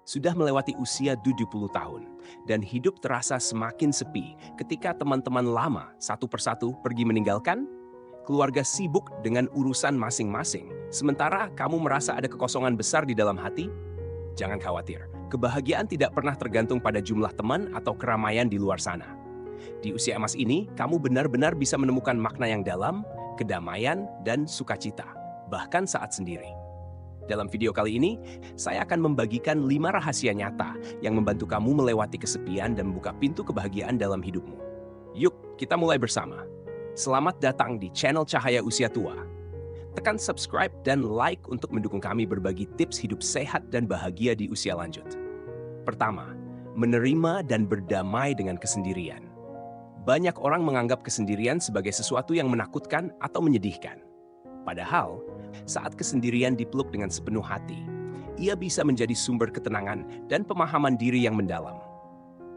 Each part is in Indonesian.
Sudah melewati usia 70 tahun, dan hidup terasa semakin sepi ketika teman-teman lama satu persatu pergi meninggalkan. Keluarga sibuk dengan urusan masing-masing, sementara kamu merasa ada kekosongan besar di dalam hati. Jangan khawatir, kebahagiaan tidak pernah tergantung pada jumlah teman atau keramaian di luar sana. Di usia emas ini, kamu benar-benar bisa menemukan makna yang dalam, kedamaian, dan sukacita, bahkan saat sendiri. Dalam video kali ini, saya akan membagikan 5 rahasia nyata yang membantu kamu melewati kesepian dan membuka pintu kebahagiaan dalam hidupmu. Yuk, kita mulai bersama. Selamat datang di channel Cahaya Usia Tua. Tekan subscribe dan like untuk mendukung kami berbagi tips hidup sehat dan bahagia di usia lanjut. Pertama, menerima dan berdamai dengan kesendirian. Banyak orang menganggap kesendirian sebagai sesuatu yang menakutkan atau menyedihkan. Padahal, saat kesendirian dipeluk dengan sepenuh hati, ia bisa menjadi sumber ketenangan dan pemahaman diri yang mendalam.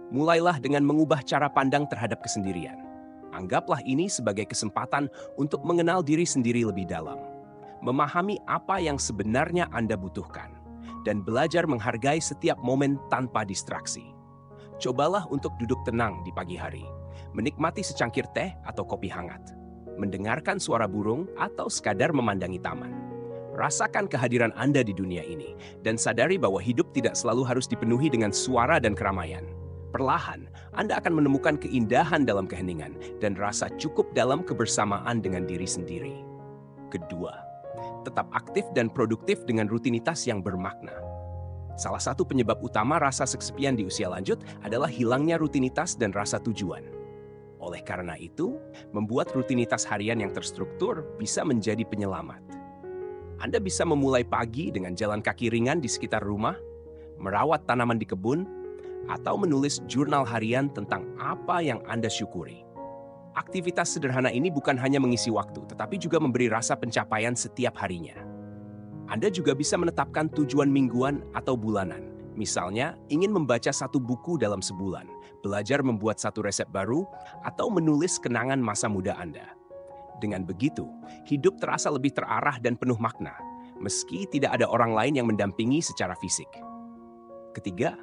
Mulailah dengan mengubah cara pandang terhadap kesendirian. Anggaplah ini sebagai kesempatan untuk mengenal diri sendiri lebih dalam, memahami apa yang sebenarnya Anda butuhkan, dan belajar menghargai setiap momen tanpa distraksi. Cobalah untuk duduk tenang di pagi hari, menikmati secangkir teh atau kopi hangat, mendengarkan suara burung, atau sekadar memandangi taman. Rasakan kehadiran Anda di dunia ini, dan sadari bahwa hidup tidak selalu harus dipenuhi dengan suara dan keramaian. Perlahan, Anda akan menemukan keindahan dalam keheningan dan rasa cukup dalam kebersamaan dengan diri sendiri. Kedua, tetap aktif dan produktif dengan rutinitas yang bermakna. Salah satu penyebab utama rasa kesepian di usia lanjut adalah hilangnya rutinitas dan rasa tujuan. Oleh karena itu, membuat rutinitas harian yang terstruktur bisa menjadi penyelamat. Anda bisa memulai pagi dengan jalan kaki ringan di sekitar rumah, merawat tanaman di kebun, atau menulis jurnal harian tentang apa yang Anda syukuri. Aktivitas sederhana ini bukan hanya mengisi waktu, tetapi juga memberi rasa pencapaian setiap harinya. Anda juga bisa menetapkan tujuan mingguan atau bulanan. Misalnya, ingin membaca 1 buku dalam sebulan, belajar membuat 1 resep baru, atau menulis kenangan masa muda Anda. Dengan begitu, hidup terasa lebih terarah dan penuh makna, meski tidak ada orang lain yang mendampingi secara fisik. Ketiga,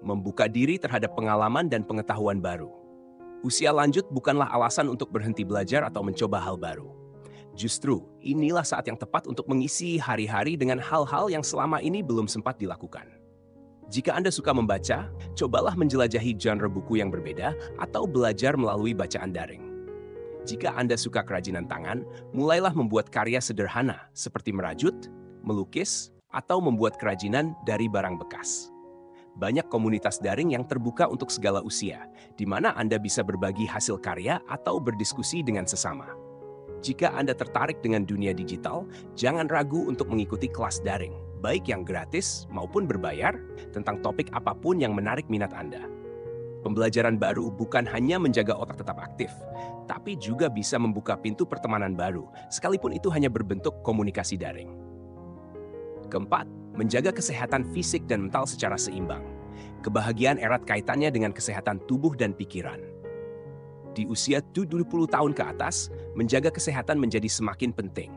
membuka diri terhadap pengalaman dan pengetahuan baru. Usia lanjut bukanlah alasan untuk berhenti belajar atau mencoba hal baru. Justru, inilah saat yang tepat untuk mengisi hari-hari dengan hal-hal yang selama ini belum sempat dilakukan. Jika Anda suka membaca, cobalah menjelajahi genre buku yang berbeda atau belajar melalui bacaan daring. Jika Anda suka kerajinan tangan, mulailah membuat karya sederhana seperti merajut, melukis, atau membuat kerajinan dari barang bekas. Banyak komunitas daring yang terbuka untuk segala usia, di mana Anda bisa berbagi hasil karya atau berdiskusi dengan sesama. Jika Anda tertarik dengan dunia digital, jangan ragu untuk mengikuti kelas daring, baik yang gratis maupun berbayar, tentang topik apapun yang menarik minat Anda. Pembelajaran baru bukan hanya menjaga otak tetap aktif, tapi juga bisa membuka pintu pertemanan baru, sekalipun itu hanya berbentuk komunikasi daring. Keempat, menjaga kesehatan fisik dan mental secara seimbang. Kebahagiaan erat kaitannya dengan kesehatan tubuh dan pikiran. Di usia 70 tahun ke atas, menjaga kesehatan menjadi semakin penting.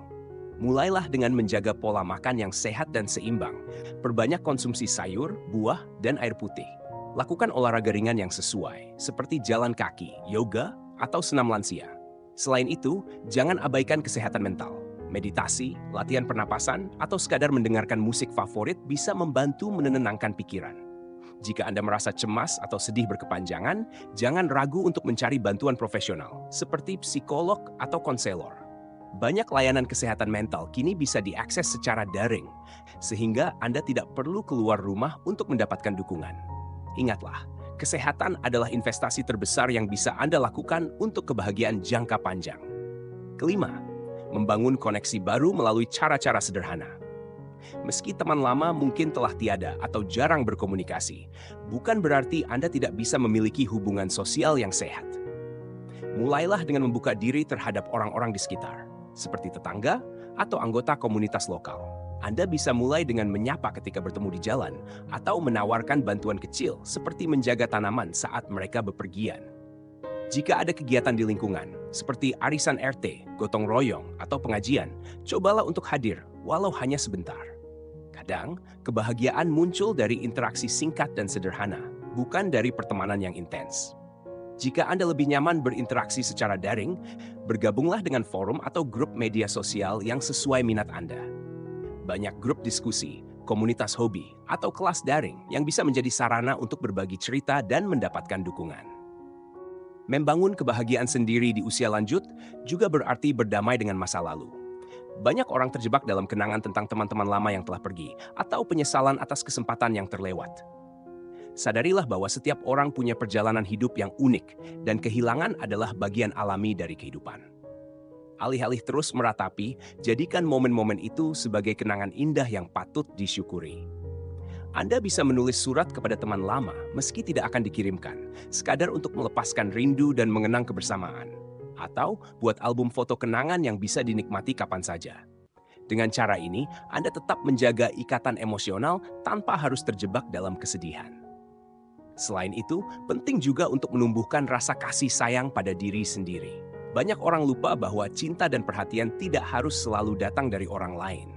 Mulailah dengan menjaga pola makan yang sehat dan seimbang. Perbanyak konsumsi sayur, buah, dan air putih. Lakukan olahraga ringan yang sesuai, seperti jalan kaki, yoga, atau senam lansia. Selain itu, jangan abaikan kesehatan mental. Meditasi, latihan pernapasan, atau sekadar mendengarkan musik favorit bisa membantu menenangkan pikiran. Jika Anda merasa cemas atau sedih berkepanjangan, jangan ragu untuk mencari bantuan profesional, seperti psikolog atau konselor. Banyak layanan kesehatan mental kini bisa diakses secara daring, sehingga Anda tidak perlu keluar rumah untuk mendapatkan dukungan. Ingatlah, kesehatan adalah investasi terbesar yang bisa Anda lakukan untuk kebahagiaan jangka panjang. Kelima, membangun koneksi baru melalui cara-cara sederhana. Meski teman lama mungkin telah tiada atau jarang berkomunikasi, bukan berarti Anda tidak bisa memiliki hubungan sosial yang sehat. Mulailah dengan membuka diri terhadap orang-orang di sekitar, seperti tetangga atau anggota komunitas lokal. Anda bisa mulai dengan menyapa ketika bertemu di jalan atau menawarkan bantuan kecil seperti menjaga tanaman saat mereka bepergian. Jika ada kegiatan di lingkungan, seperti arisan RT, gotong royong, atau pengajian, cobalah untuk hadir, walau hanya sebentar. Kadang, kebahagiaan muncul dari interaksi singkat dan sederhana, bukan dari pertemanan yang intens. Jika Anda lebih nyaman berinteraksi secara daring, bergabunglah dengan forum atau grup media sosial yang sesuai minat Anda. Banyak grup diskusi, komunitas hobi, atau kelas daring yang bisa menjadi sarana untuk berbagi cerita dan mendapatkan dukungan. Membangun kebahagiaan sendiri di usia lanjut juga berarti berdamai dengan masa lalu. Banyak orang terjebak dalam kenangan tentang teman-teman lama yang telah pergi atau penyesalan atas kesempatan yang terlewat. Sadarilah bahwa setiap orang punya perjalanan hidup yang unik dan kehilangan adalah bagian alami dari kehidupan. Alih-alih terus meratapi, jadikan momen-momen itu sebagai kenangan indah yang patut disyukuri. Anda bisa menulis surat kepada teman lama meski tidak akan dikirimkan, sekadar untuk melepaskan rindu dan mengenang kebersamaan. Atau buat album foto kenangan yang bisa dinikmati kapan saja. Dengan cara ini, Anda tetap menjaga ikatan emosional tanpa harus terjebak dalam kesedihan. Selain itu, penting juga untuk menumbuhkan rasa kasih sayang pada diri sendiri. Banyak orang lupa bahwa cinta dan perhatian tidak harus selalu datang dari orang lain.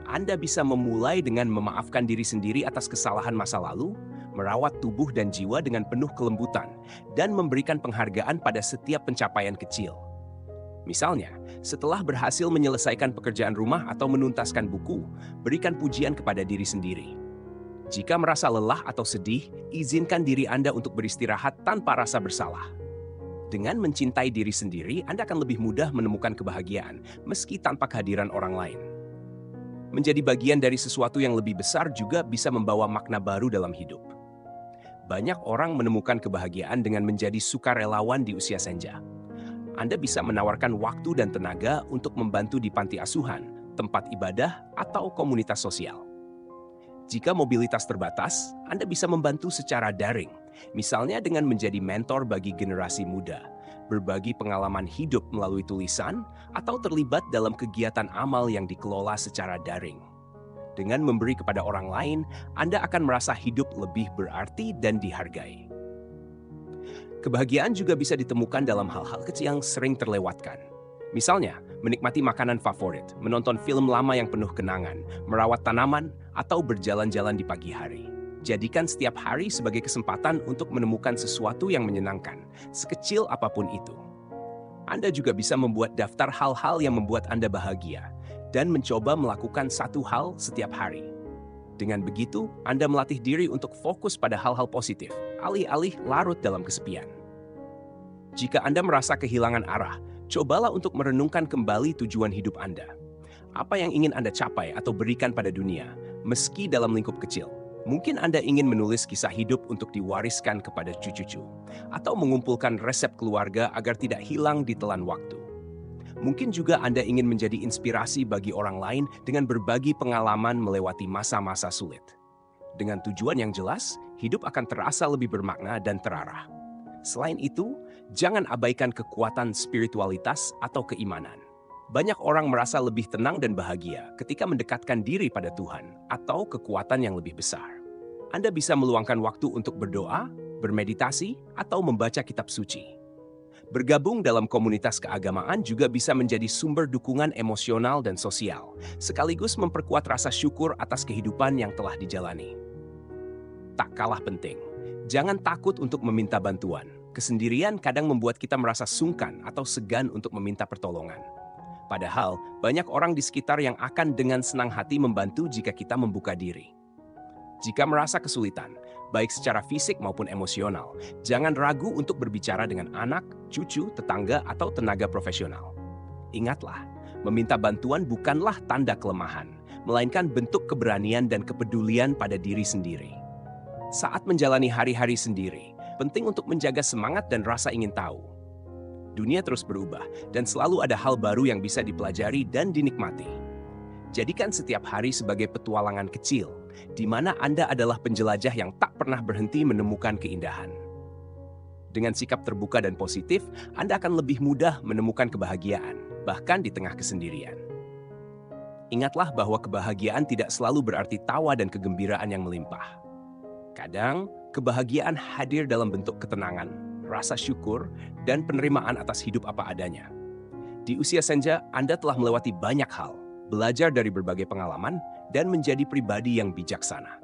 Anda bisa memulai dengan memaafkan diri sendiri atas kesalahan masa lalu, merawat tubuh dan jiwa dengan penuh kelembutan, dan memberikan penghargaan pada setiap pencapaian kecil. Misalnya, setelah berhasil menyelesaikan pekerjaan rumah atau menuntaskan buku, berikan pujian kepada diri sendiri. Jika merasa lelah atau sedih, izinkan diri Anda untuk beristirahat tanpa rasa bersalah. Dengan mencintai diri sendiri, Anda akan lebih mudah menemukan kebahagiaan, meski tanpa kehadiran orang lain. Menjadi bagian dari sesuatu yang lebih besar juga bisa membawa makna baru dalam hidup. Banyak orang menemukan kebahagiaan dengan menjadi sukarelawan di usia senja. Anda bisa menawarkan waktu dan tenaga untuk membantu di panti asuhan, tempat ibadah, atau komunitas sosial. Jika mobilitas terbatas, Anda bisa membantu secara daring, misalnya dengan menjadi mentor bagi generasi muda, berbagi pengalaman hidup melalui tulisan, atau terlibat dalam kegiatan amal yang dikelola secara daring. Dengan memberi kepada orang lain, Anda akan merasa hidup lebih berarti dan dihargai. Kebahagiaan juga bisa ditemukan dalam hal-hal kecil yang sering terlewatkan. Misalnya, menikmati makanan favorit, menonton film lama yang penuh kenangan, merawat tanaman, atau berjalan-jalan di pagi hari. Jadikan setiap hari sebagai kesempatan untuk menemukan sesuatu yang menyenangkan, sekecil apapun itu. Anda juga bisa membuat daftar hal-hal yang membuat Anda bahagia, dan mencoba melakukan satu hal setiap hari. Dengan begitu, Anda melatih diri untuk fokus pada hal-hal positif, alih-alih larut dalam kesepian. Jika Anda merasa kehilangan arah, cobalah untuk merenungkan kembali tujuan hidup Anda. Apa yang ingin Anda capai atau berikan pada dunia, meski dalam lingkup kecil. Mungkin Anda ingin menulis kisah hidup untuk diwariskan kepada cucu-cucu, atau mengumpulkan resep keluarga agar tidak hilang di telan waktu. Mungkin juga Anda ingin menjadi inspirasi bagi orang lain dengan berbagi pengalaman melewati masa-masa sulit. Dengan tujuan yang jelas, hidup akan terasa lebih bermakna dan terarah. Selain itu, jangan abaikan kekuatan spiritualitas atau keimanan. Banyak orang merasa lebih tenang dan bahagia ketika mendekatkan diri pada Tuhan atau kekuatan yang lebih besar. Anda bisa meluangkan waktu untuk berdoa, bermeditasi, atau membaca kitab suci. Bergabung dalam komunitas keagamaan juga bisa menjadi sumber dukungan emosional dan sosial, sekaligus memperkuat rasa syukur atas kehidupan yang telah dijalani. Tak kalah penting, jangan takut untuk meminta bantuan. Kesendirian kadang membuat kita merasa sungkan atau segan untuk meminta pertolongan. Padahal, banyak orang di sekitar yang akan dengan senang hati membantu jika kita membuka diri. Jika merasa kesulitan, baik secara fisik maupun emosional, jangan ragu untuk berbicara dengan anak, cucu, tetangga, atau tenaga profesional. Ingatlah, meminta bantuan bukanlah tanda kelemahan, melainkan bentuk keberanian dan kepedulian pada diri sendiri. Saat menjalani hari-hari sendiri, penting untuk menjaga semangat dan rasa ingin tahu. Dunia terus berubah dan selalu ada hal baru yang bisa dipelajari dan dinikmati. Jadikan setiap hari sebagai petualangan kecil, di mana Anda adalah penjelajah yang tak pernah berhenti menemukan keindahan. Dengan sikap terbuka dan positif, Anda akan lebih mudah menemukan kebahagiaan, bahkan di tengah kesendirian. Ingatlah bahwa kebahagiaan tidak selalu berarti tawa dan kegembiraan yang melimpah. Kadang, kebahagiaan hadir dalam bentuk ketenangan, rasa syukur, dan penerimaan atas hidup apa adanya. Di usia senja, Anda telah melewati banyak hal, belajar dari berbagai pengalaman, dan menjadi pribadi yang bijaksana.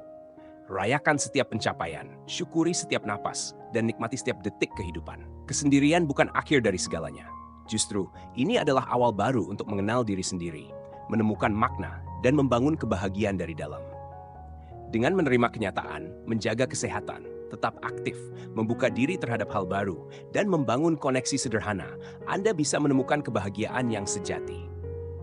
Rayakan setiap pencapaian, syukuri setiap napas, dan nikmati setiap detik kehidupan. Kesendirian bukan akhir dari segalanya. Justru, ini adalah awal baru untuk mengenal diri sendiri, menemukan makna, dan membangun kebahagiaan dari dalam. Dengan menerima kenyataan, menjaga kesehatan, tetap aktif, membuka diri terhadap hal baru, dan membangun koneksi sederhana, Anda bisa menemukan kebahagiaan yang sejati.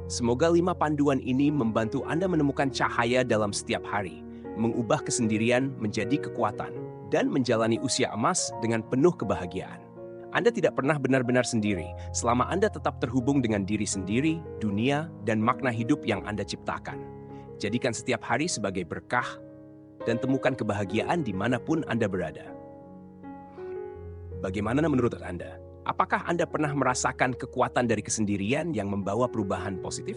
Semoga 5 panduan ini membantu Anda menemukan cahaya dalam setiap hari, mengubah kesendirian menjadi kekuatan, dan menjalani usia emas dengan penuh kebahagiaan. Anda tidak pernah benar-benar sendiri selama Anda tetap terhubung dengan diri sendiri, dunia, dan makna hidup yang Anda ciptakan. Jadikan setiap hari sebagai berkah, dan temukan kebahagiaan dimanapun Anda berada. Bagaimana menurut Anda? Apakah Anda pernah merasakan kekuatan dari kesendirian yang membawa perubahan positif?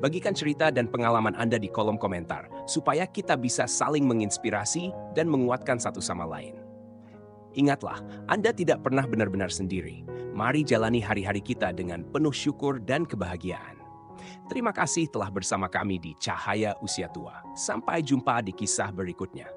Bagikan cerita dan pengalaman Anda di kolom komentar, supaya kita bisa saling menginspirasi dan menguatkan satu sama lain. Ingatlah, Anda tidak pernah benar-benar sendiri. Mari jalani hari-hari kita dengan penuh syukur dan kebahagiaan. Terima kasih telah bersama kami di Cahaya Usia Tua. Sampai jumpa di kisah berikutnya.